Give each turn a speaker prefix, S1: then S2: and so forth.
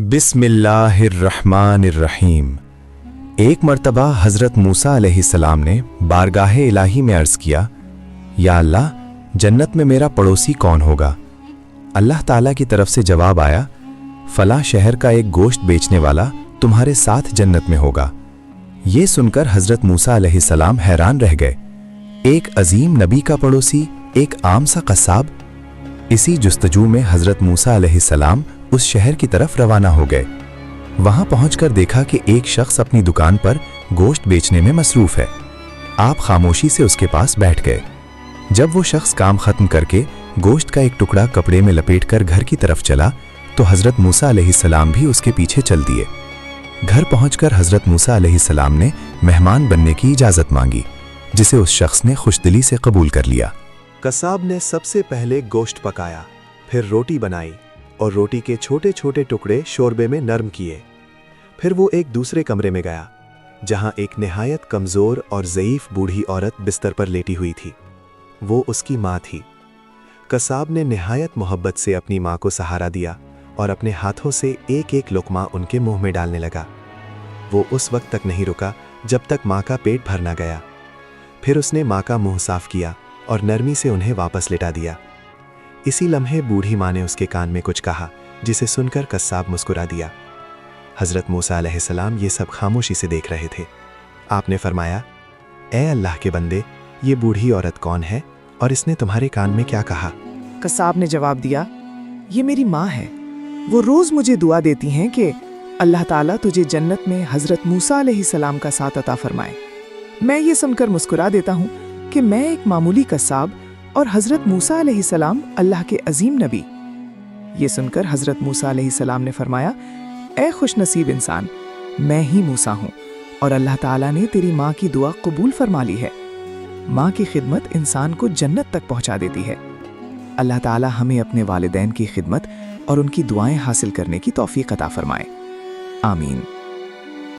S1: बिस्मिल्लाहिर्रहमानिर्रहीम। एक मर्तबा हज़रत मूसा अलैहिस्सलाम ने बारगाह इलाही में अर्ज़ किया, या अल्लाह, जन्नत में मेरा पड़ोसी कौन होगा? अल्लाह ताला की तरफ से जवाब आया, फलां शहर का एक गोश्त बेचने वाला तुम्हारे साथ जन्नत में होगा। ये सुनकर हज़रत मूसा अलैहिस्सलाम हैरान रह गए। एक अजीम नबी का पड़ोसी, एक आम सा कसाब। इसी जुस्तजू में हज़रत मूसा अलैहिस्सलाम उस शहर की तरफ रवाना हो गए। वहां पहुंचकर देखा कि एक शख्स अपनी दुकान पर गोश्त बेचने में मसरूफ है। आप खामोशी से उसके पास बैठ गए। जब वो शख्स काम खत्म करके गोश्त का एक टुकड़ा कपड़े में लपेटकर घर की तरफ चला तो हज़रत मूसा अलैहिस्सलाम भी उसके पीछे चल दिए। घर पहुंचकर हज़रत मूसा अलैहिस्सलाम ने मेहमान बनने की इजाज़त मांगी, जिसे उस शख्स ने खुशदिली से कबूल कर लिया।
S2: कसाब ने सबसे पहले गोश्त पकाया, फिर रोटी बनाई और रोटी के छोटे छोटे टुकड़े शोरबे में नरम किए। फिर वो एक दूसरे कमरे में गया, जहां एक निहायत कमज़ोर और ज़ईफ़ बूढ़ी औरत बिस्तर पर लेटी हुई थी। वो उसकी माँ थी। कसाब ने निहायत मोहब्बत से अपनी माँ को सहारा दिया और अपने हाथों से एक एक लुक़मा उनके मुंह में डालने लगा। वो उस वक्त तक नहीं रुका जब तक माँ का पेट भर न गया। फिर उसने माँ का मुंह साफ किया और नरमी से उन्हें वापस लिटा दिया। इसी लम्हे बूढ़ी माँ ने उसके कान में कुछ कहा, जिसे सुनकर कसाब मुस्कुरा दिया। हज़रत मूसा अलैहिस्सलाम ये सब खामोशी से देख रहे थे। आपने फरमाया, ए अल्लाह के बंदे, ये बूढ़ी औरत कौन है और इसने तुम्हारे कान में क्या कहा?
S3: कसाब ने जवाब दिया, ये मेरी माँ है। वो रोज़ मुझे दुआ देती हैं कि अल्लाह ताला तुझे जन्नत में हज़रत मूसा अलैहिस्सलाम का साथ अता फरमाए। मैं ये सुनकर मुस्कुरा देता हूँ कि मैं एक मामूली कसाब और हज़रत मूसा अलैहिस्सलाम अल्लाह के अजीम नबी। ये सुनकर हज़रत मूसा अलैहिस्सलाम ने फरमाया, ए खुशनसीब इंसान, मैं ही मूसा हूँ और अल्लाह ताला ने तेरी माँ की दुआ कबूल फरमा ली है। माँ की खिदमत इंसान को जन्नत तक पहुँचा देती है। अल्लाह ताला हमें अपने वालिदैन की खिदमत और उनकी दुआएं हासिल करने की तौफीक अता फरमाए। आमीन।